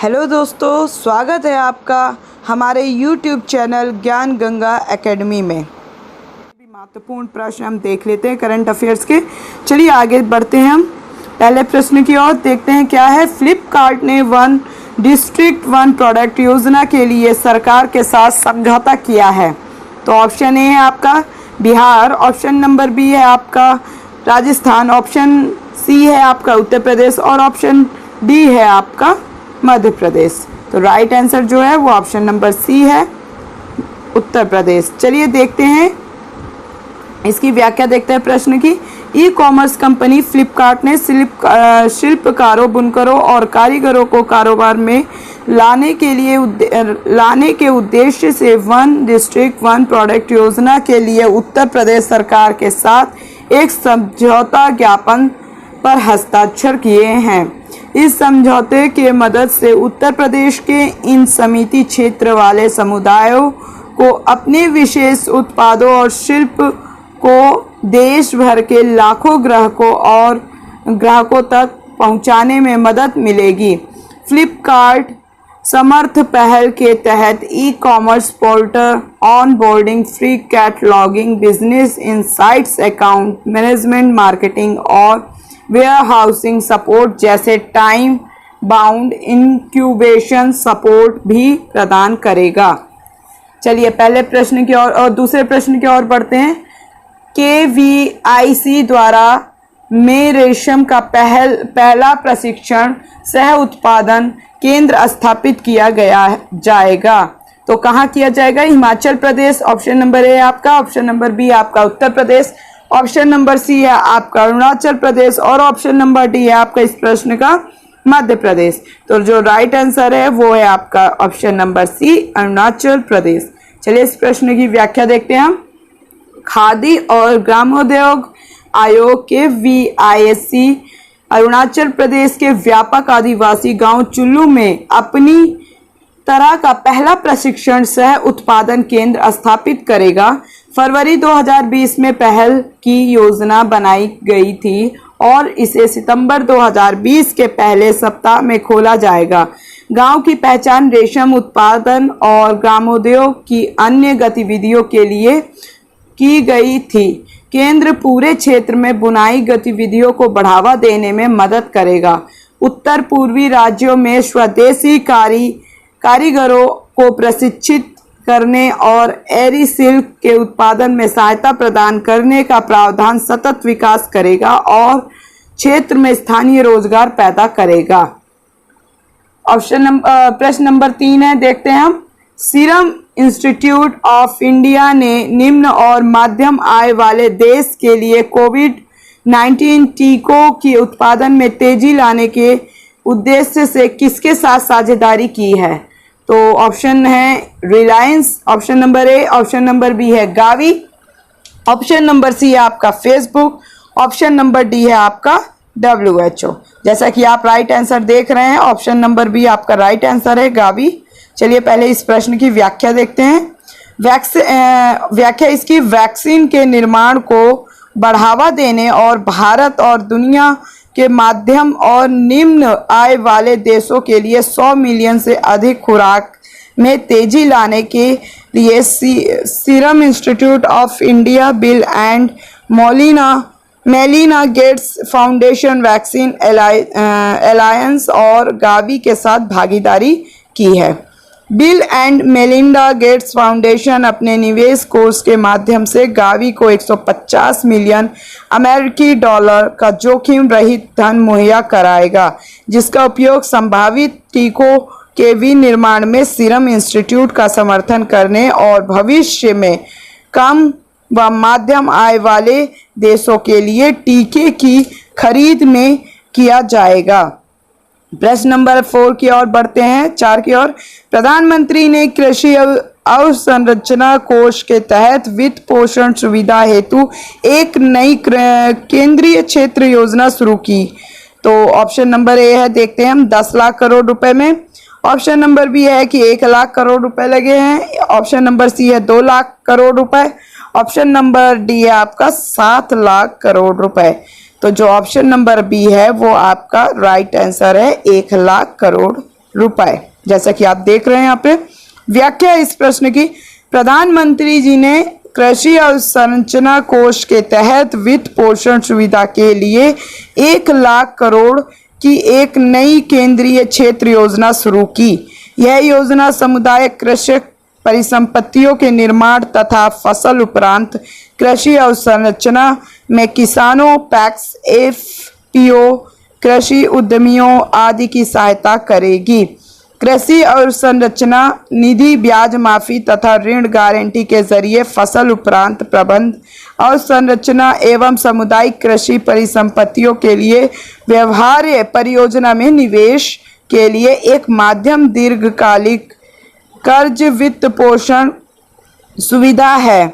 Hello दोस्तों, स्वागत है आपका हमारे YouTube चैनल ज्ञान गंगा एकेडमी में। भी महत्वपूर्ण प्रश्न हम देख लेते हैं करंट अफेयर्स के। चलिए आगे बढ़ते हैं। हम पहले प्रश्न की ओर देखते हैं क्या है। फ्लिपकार्ट ने वन डिस्ट्रिक्ट वन प्रोडक्ट योजना के लिए सरकार के साथ समझौता किया है। तो ऑप्शन ए है आपका बिहार, ऑप्शन नंबर बी है आपका राजस्थान, ऑप्शन सी है आपका उत्तर प्रदेश और ऑप्शन डी है आपका मध्य प्रदेश। तो राइट आंसर जो है वो ऑप्शन नंबर सी है, उत्तर प्रदेश। चलिए देखते हैं इसकी व्याख्या, देखते हैं प्रश्न की। ई कॉमर्स कंपनी फ्लिपकार्ट ने शिल्पकारों, बुनकरों और कारीगरों को कारोबार में लाने के उद्देश्य से वन डिस्ट्रिक्ट वन प्रोडक्ट योजना के लिए उत्तर प्रदेश सरकार के साथ एक समझौता ज्ञापन पर हस्ताक्षर किए हैं। इस समझौते के मदद से उत्तर प्रदेश के इन सीमित क्षेत्र वाले समुदायों को अपने विशेष उत्पादों और शिल्प को देश भर के लाखों ग्राहकों तक पहुंचाने में मदद मिलेगी। फ्लिपकार्ट समर्थ पहल के तहत e commerce portal, on boarding, free cataloguing, business insights, account management, marketing और वेयरहाउसिंग सपोर्ट जैसे टाइम बाउंड इंक्यूबेशन सपोर्ट भी प्रदान करेगा। चलिए पहले प्रश्न की ओर और दूसरे प्रश्न की ओर बढ़ते हैं। KVIC द्वारा में रेशम का पहला प्रशिक्षण सह उत्पादन केंद्र स्थापित किया जाएगा। तो कहाँ किया जाएगा? हिमाचल प्रदेश, ऑप्शन नंबर ए आपका, ऑप्शन नंबर बी आपका Uttar Pradesh, option number C है आपका अरुणाचल प्रदेश और ऑप्शन नंबर डी है आपका इस प्रश्न का मध्य प्रदेश। तो जो राइट आंसर है वो है आपका ऑप्शन नंबर सी, अरुणाचल प्रदेश। चलिए इस प्रश्न की व्याख्या देखते हैं हम। खादी और ग्रामोद्योग आयोग के VISC अरुणाचल प्रदेश के व्यापक आदिवासी गांव चुल्लू में अपनी तरह का पहला प्रशिक्षण सह उत्पादन केंद्र स्थापित करेगा। फरवरी 2020 में पहल की योजना बनाई गई थी और इसे सितंबर 2020 के पहले सप्ताह में खोला जाएगा। गांव की पहचान रेशम उत्पादन और ग्रामोद्योग की अन्य गतिविधियों के लिए की गई थी। केंद्र पूरे क्षेत्र में बुनाई गतिविधियों को बढ़ावा देने में मदद करेगा। उत्तर पूर्वी राज्यों में स्वदेशी कारीगरों को प्रशिक्षित करने और एरी सिल्क के उत्पादन में सहायता प्रदान करने का प्रावधान सतत विकास करेगा और क्षेत्र में स्थानीय रोजगार पैदा करेगा। प्रश्न नंबर 3 है, देखते हैं हम। सीरम इंस्टीट्यूट ऑफ इंडिया ने निम्न और मध्यम आय वाले देश के लिए कोविड-19 टीकों के उत्पादन में तेजी लाने के उद्देश्य से किसके साथ साझेदारी की है? तो ऑप्शन है Reliance, option number A, option number B है गावी, ऑप्शन नंबर सी है आपका फेसबुक, ऑप्शन नंबर डी है आपका WHO। जैसा कि आप राइट आंसर देख रहे हैं, ऑप्शन नंबर बी आपका राइट आंसर है, गावी। चलिए पहले इस प्रश्न की व्याख्या देखते हैं। व्याख्या इसकी वैक्सीन के निर्माण को बढ़ावा देने और भारत और दुनिया के माध्यम और निम्न आय वाले देशों के लिए 100 मिलियन से अधिक खुराक में तेजी लाने के लिए Serum Institute of India, Bill and Melinda Gates Foundation, vaccine alliance और गावी के साथ भागीदारी की है। Bill and Melinda Gates Foundation अपने निवेश कोष के माध्यम से गावी को 150 मिलियन अमेरिकी डॉलर का जोखिम रहित धन मुहैया कराएगा, जिसका उपयोग संभावित टीकों के विनिर्माण में सीरम इंस्टीट्यूट का समर्थन करने और भविष्य में कम व मध्यम आय वाले देशों के लिए टीके की खरीद में किया जाएगा। प्रश्न नंबर 4 की ओर बढ़ते हैं, 4 की ओर। प्रधानमंत्री ने कृषि अवसंरचना कोष के तहत वित्त पोषण सुविधा हेतु एक नई केंद्रीय क्षेत्र योजना शुरू की। तो ऑप्शन नंबर ए है, देखते हैं हम, 10 लाख करोड़ रुपए में, ऑप्शन नंबर बी है कि 1 लाख करोड़ रुपए लगे हैं, ऑप्शन नंबर सी है 2 लाख करोड़ रुपए, ऑप्शन नंबर डी है आपका 7 लाख करोड़ रुपए। तो जो ऑप्शन नंबर बी है वो आपका राइट आंसर है, 1 लाख करोड़ रुपए। जैसा कि आप देख रहे हैं यहाँ पे व्याख्या इस प्रश्न की, प्रधानमंत्री जी ने कृषि अवसंरचना कोष के तहत वित्त पोषण सुविधा के लिए 1,00,000 करोड़ की एक नई केंद्रीय क्षेत्र योजना शुरू की। यह योजना समुदाय कृषक परिसंपत्तियों के निर्माण तथा फसल उपरांत कृषि अवसंरचना में किसानों, पैक्स, एफपीओ, कृषि उद्यमियों आदि की सहायता करेगी। कृषि अवसंरचना निधि ब्याज माफी तथा ऋण गारंटी के जरिए फसल उपरांत प्रबंध अवसंरचना एवं सामुदायिक कृषि परिसंपत्तियों के लिए व्यवहार्य परियोजना में निवेश के लिए एक माध्यम दीर्घकालिक कर्ज वित्त पोषण सुविधा है।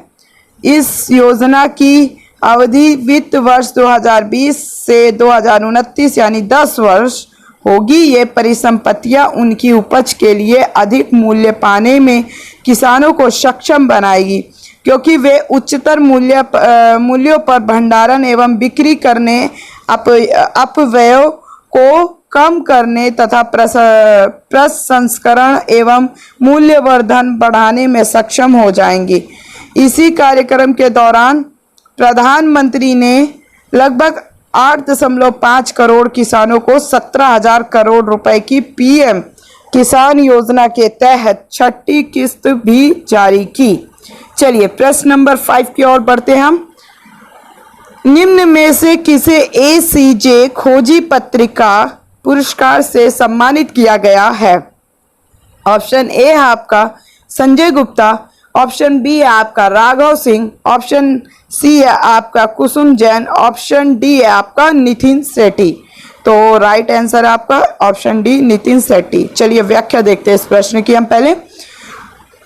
इस योजना की अवधि वित्त वर्ष 2020 से 2029 यानी 10 वर्ष होगी। ये परिसंपत्तियां उनकी उपज के लिए अधिक मूल्य पाने में किसानों को सक्षम बनाएगी, क्योंकि वे उच्चतर मूल्यों पर भंडारण एवं बिक्री करने, अपव्ययों को कम करने तथा प्रसंस्करण एवं मूल्यवर्धन बढ़ाने में सक्षम हो जाएंगी। इसी कार्यक्रम के दौरान प्रधानमंत्री ने लगभग 8.5 करोड़ किसानों को 17,000 करोड़ रुपए की पीएम किसान योजना के तहत छठी किस्त भी जारी की। चलिए प्रश्न नंबर 5 की ओर बढ़ते हैं हम। निम्न में से किसे एसीजे खोजी पत्रिका पुरस्कार से सम्मानित किया गया है? ऑप्शन ए है आपका संजय गुप्ता, ऑप्शन बी है आपका राघव सिंह, ऑप्शन सी है आपका कुसुम जैन, ऑप्शन डी है आपका नितिन सेठी। तो राइट आंसर है आपका ऑप्शन डी नितिन सेठी। चलिए व्याख्या देखते हैं इस प्रश्न की हम पहले।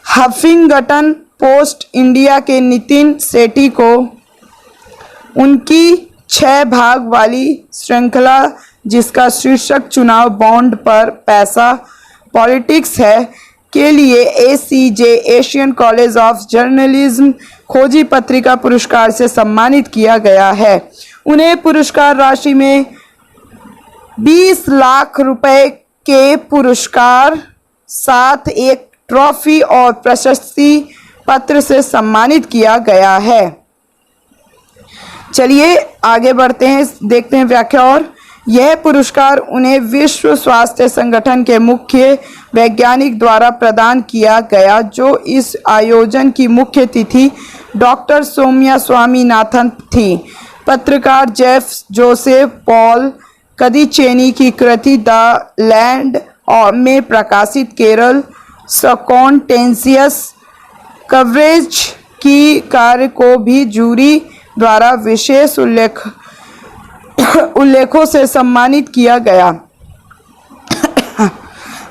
हफिंगटन पोस्ट इंडिया के नितिन सेठी को उनकी 6 भाग वाली श्रृंखला जिसका शीर्षक चुनाव बॉन्ड पर पैसा पॉलिटिक्स है के लिए ACJ Asian college of journalism खोजी पत्रिका पुरस्कार से सम्मानित किया गया है। उन्हें पुरस्कार राशि में 20 लाख रुपए के पुरस्कार साथ एक ट्रॉफी और प्रशस्ति पत्र से सम्मानित किया गया है। चलिए आगे बढ़ते हैं, देखते हैं व्याख्या। और यह पुरस्कार उन्हें विश्व स्वास्थ्य संगठन के मुख्य वैज्ञानिक द्वारा प्रदान किया गया, जो इस आयोजन की मुख्य अतिथि डॉक्टर सौम्या स्वामीनाथन थी। पत्रकार जेफ जोसेफ पॉल कदीचेनी की कृति द लैंड में प्रकाशित केरल स्पॉन्टेनियस कवरेज की कार्य को भी जूरी द्वारा विशेष उल्लेखों से सम्मानित किया गया।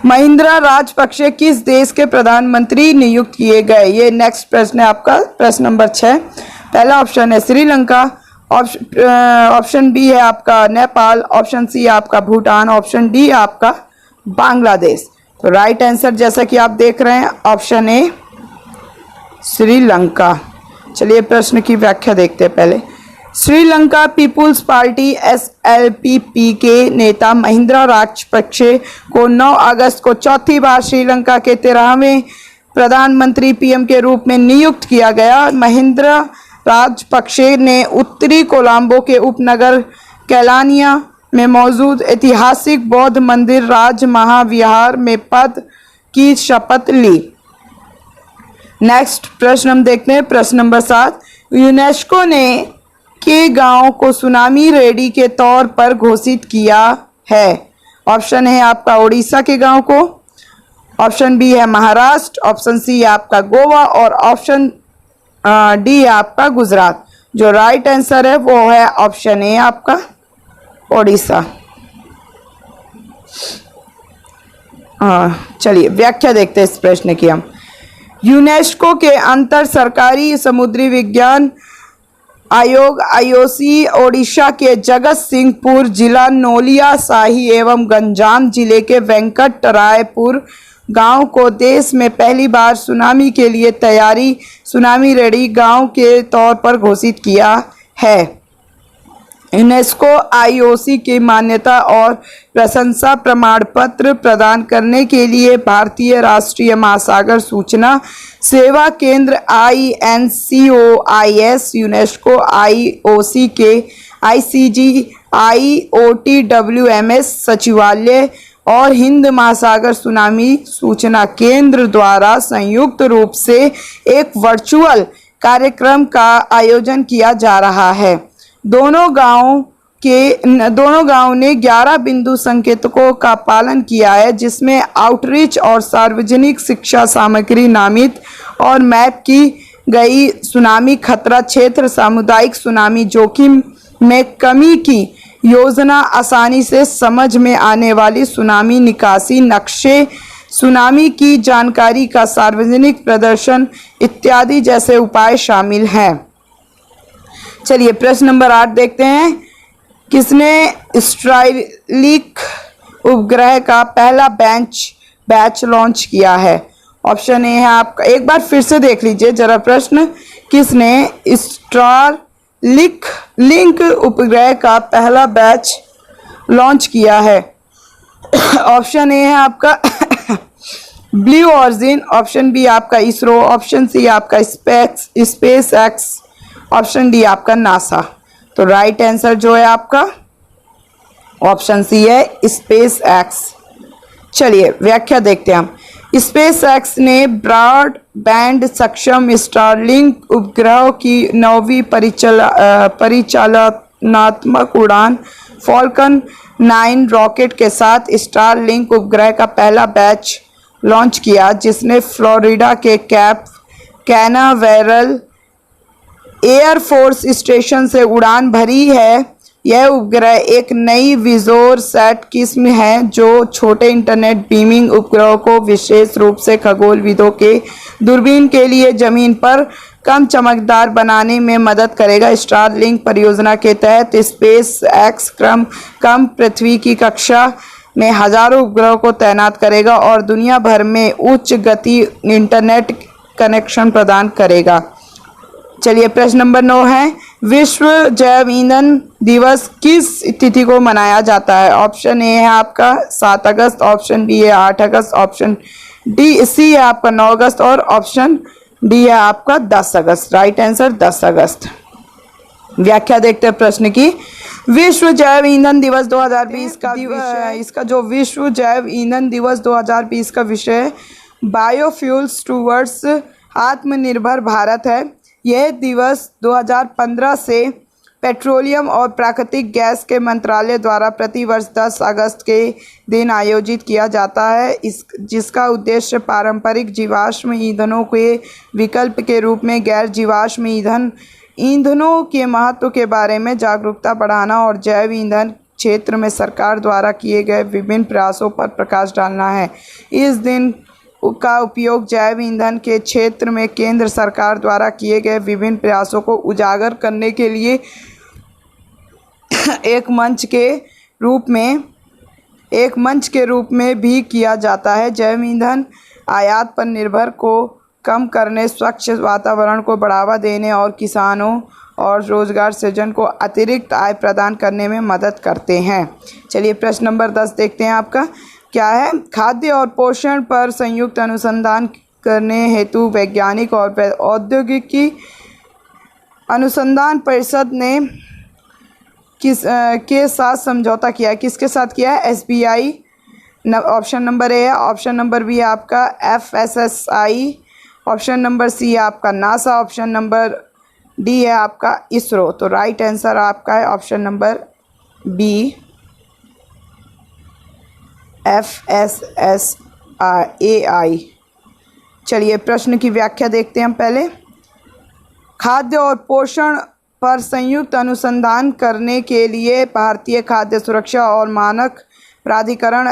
महिंद्रा राजपक्षे किस देश के प्रधानमंत्री नियुक्त किए गए? ये नेक्स्ट प्रश्न है आपका, प्रश्न नंबर 6। पहला ऑप्शन है श्रीलंका, ऑप्शन बी है आपका नेपाल, ऑप्शन सी है आपका भूटान, ऑप्शन डी है आपका बांग्लादेश। तो राइट आंसर जैसा कि आप देख रहे हैं ऑप्शन ए श्रीलंका। चलिए प्रश्न की व्याख्या देखते हैं पहले। श्रीलंका पीपुल्स पार्टी SLPP के नेता महिंद्रा राजपक्षे को 9 अगस्त को चौथी बार श्रीलंका के 13वें प्रधानमंत्री PM के रूप में नियुक्त किया गया। महिंद्रा राजपक्षे ने उत्तरी कोलंबो के उपनगर कैलानिया में मौजूद ऐतिहासिक बौद्ध मंदिर राज महाविहार में पद की शपथ ली। नेक्स्ट प्रश्न हम देखते हैं, प्रश्न नंबर 7। यूनेस्को ने के गांव को सुनामी रेडी के तौर पर घोषित किया है? ऑप्शन है आपका उड़ीसा के गांव को, ऑप्शन बी है महाराष्ट्र, ऑप्शन सी है आपका गोवा और ऑप्शन डी है आपका गुजरात। जो राइट आंसर है वो है ऑप्शन ए आपका उड़ीसा। चलिए व्याख्या देखते हैं इस प्रश्न की हम। यूनेस्को के अंतर सरकारी समुद्री विज्ञान आयोग IOC ओडिशा के जगत सिंहपुर जिला नोलिया शाही एवं गंजाम जिले के वेंकटरायपुर गांव को देश में पहली बार सुनामी के लिए तैयारी सुनामी रेडी गांव के तौर पर घोषित किया है। यूनेस्को आईओसी की मान्यता और प्रशंसा प्रमाण पत्र प्रदान करने के लिए भारतीय राष्ट्रीय महासागर सूचना सेवा केंद्र INCOIS, यूनेस्को आईओसी के ICG IOTWMS सचिवालय और हिंद महासागर सुनामी सूचना केंद्र द्वारा संयुक्त रूप से एक वर्चुअल कार्यक्रम का आयोजन किया जा रहा है। दोनों गांव ने 11 बिंदु संकेतकों का पालन किया है, जिसमें आउटरीच और सार्वजनिक शिक्षा सामग्री नामित और मैप की गई सुनामी खतरा क्षेत्र, सामुदायिक सुनामी जोखिम में कमी की योजना, आसानी से समझ में आने वाली सुनामी निकासी नक्शे, सुनामी की जानकारी का सार्वजनिक प्रदर्शन इत्यादि जैसे उपाय शामिल हैं। चलिए प्रश्न नंबर 8 देखते हैं। किसने स्टारलिंक उपग्रह का पहला बैच लॉन्च किया है? ऑप्शन ए है आपका, एक बार फिर से देख लीजिए जरा प्रश्न। किसने स्टारलिंक उपग्रह का पहला बैच लॉन्च किया है? ऑप्शन ए है आपका ब्लू ऑरिजिन, ऑप्शन बी आपका इसरो, ऑप्शन सी आपका स्पेस एक्स, ऑप्शन डी आपका नासा। तो राइट आंसर जो है आपका ऑप्शन सी है स्पेस एक्स। चलिए व्याख्या देखते हैं हम। स्पेस एक्स ने ब्रॉडबैंड सक्षम स्टारलिंक उपग्रह की 9वीं परिचालनात्मक उड़ान फॉल्कन 9 रॉकेट के साथ स्टारलिंक उपग्रह का पहला बैच लॉन्च किया, जिसने फ्लोरिडा के कैप कैनावेरल एयरफोर्स स्टेशन से उड़ान भरी है। यह उपग्रह एक नई विजोर सेट किस्म है जो छोटे इंटरनेट बीमिंग उपग्रहों को विशेष रूप से खगोलविदों के दूरबीन के लिए जमीन पर कम चमकदार बनाने में मदद करेगा। स्टारलिंक परियोजना के तहत स्पेस एक्स कम पृथ्वी की कक्षा में हजारों उपग्रहों को तैनात करेगा और दुनिया भर में उच्च गति इंटरनेट कनेक्शन प्रदान करेगा। चलिए प्रश्न नंबर 9 है। विश्व जैव ईंधन दिवस किस तिथि को मनाया जाता है? ऑप्शन ए है आपका 7 अगस्त, ऑप्शन बी है 8 अगस्त, ऑप्शन सी है आपका 9 अगस्त और ऑप्शन डी है आपका 10 अगस्त। राइट आंसर 10 अगस्त। व्याख्या देखते हैं प्रश्न की। विश्व जैव ईंधन दिवस 2020 का इसका जो विश्व जैव ईंधन दिवस 2020 का विषय बायोफ्यूल्स टूवर्ड्स आत्मनिर्भर भारत है। यह दिवस 2015 से पेट्रोलियम और प्राकृतिक गैस के मंत्रालय द्वारा प्रतिवर्ष 10 अगस्त के दिन आयोजित किया जाता है, जिसका उद्देश्य पारंपरिक जीवाश्म ईंधनों के विकल्प के रूप में गैर जीवाश्म ईंधनों के महत्व के बारे में जागरूकता बढ़ाना और जैव ईंधन क्षेत्र में सरकार द्वारा किए गए विभिन्न प्रयासों पर प्रकाश डालना है। इस दिन का उपयोग जैव ईंधन के क्षेत्र में केंद्र सरकार द्वारा किए गए विभिन्न प्रयासों को उजागर करने के लिए एक मंच के रूप में भी किया जाता है। जैव ईंधन आयात पर निर्भर को कम करने, स्वच्छ वातावरण को बढ़ावा देने और किसानों और रोजगार सृजन को अतिरिक्त आय प्रदान करने में मदद करते हैं। चलिए प्रश्न नंबर 10 देखते हैं आपका क्या है। खाद्य और पोषण पर संयुक्त अनुसंधान करने हेतु वैज्ञानिक और औद्योगिकी अनुसंधान परिषद ने के साथ समझौता किया है? किसके साथ किया है? SBI, ऑप्शन नंबर ए है, ऑप्शन नंबर बी है आपका FSSI, ऑप्शन नंबर सी है आपका नासा, ऑप्शन नंबर डी है आपका इसरो। तो राइट आंसर आपका है ऑप्शन नंबर बी FSSAI। चलिए प्रश्न की व्याख्या देखते हैं हम पहले। खाद्य और पोषण पर संयुक्त अनुसंधान करने के लिए भारतीय खाद्य सुरक्षा और मानक प्राधिकरण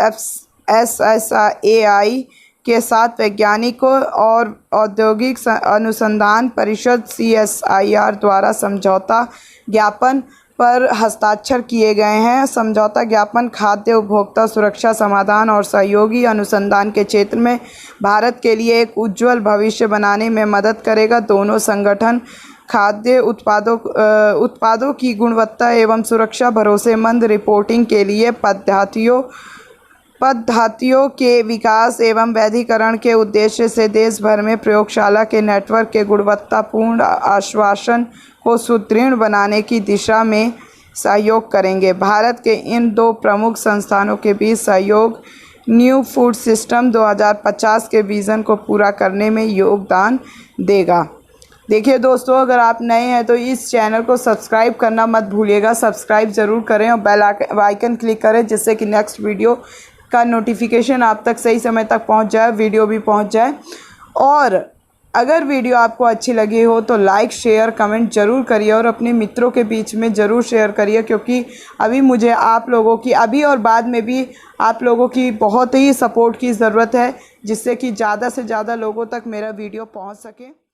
FSSAI के साथ वैज्ञानिकों और औद्योगिक अनुसंधान परिषद CSIR द्वारा समझौता ज्ञापन पर हस्ताक्षर किए गए हैं। समझौता ज्ञापन खाद्य उपभोक्ता सुरक्षा समाधान और सहयोगी अनुसंधान के क्षेत्र में भारत के लिए एक उज्ज्वल भविष्य बनाने में मदद करेगा। दोनों संगठन खाद्य उत्पादों की गुणवत्ता एवं सुरक्षा, भरोसेमंद रिपोर्टिंग के लिए पद्धतियों के विकास एवं वैधीकरण के उद्देश्य से देश भर में प्रयोगशाला के नेटवर्क के गुणवत्तापूर्ण आश्वासन को सुदृढ़ बनाने की दिशा में सहयोग करेंगे। भारत के इन दो प्रमुख संस्थानों के बीच सहयोग न्यू फूड सिस्टम 2050 के विज़न को पूरा करने में योगदान देगा। देखिए दोस्तों, अगर आप नए हैं तो इस चैनल को सब्सक्राइब करना मत भूलिएगा। सब्सक्राइब ज़रूर करें और बेल आइकन क्लिक करें, जिससे कि नेक्स्ट वीडियो का नोटिफिकेशन आप तक सही समय तक पहुंच जाए, वीडियो भी पहुंच जाए। और अगर वीडियो आपको अच्छी लगी हो तो लाइक, शेयर, कमेंट ज़रूर करिए और अपने मित्रों के बीच में ज़रूर शेयर करिए, क्योंकि अभी मुझे आप लोगों की, अभी और बाद में भी आप लोगों की बहुत ही सपोर्ट की ज़रूरत है, जिससे कि ज़्यादा से ज़्यादा लोगों तक मेरा वीडियो पहुंच सके।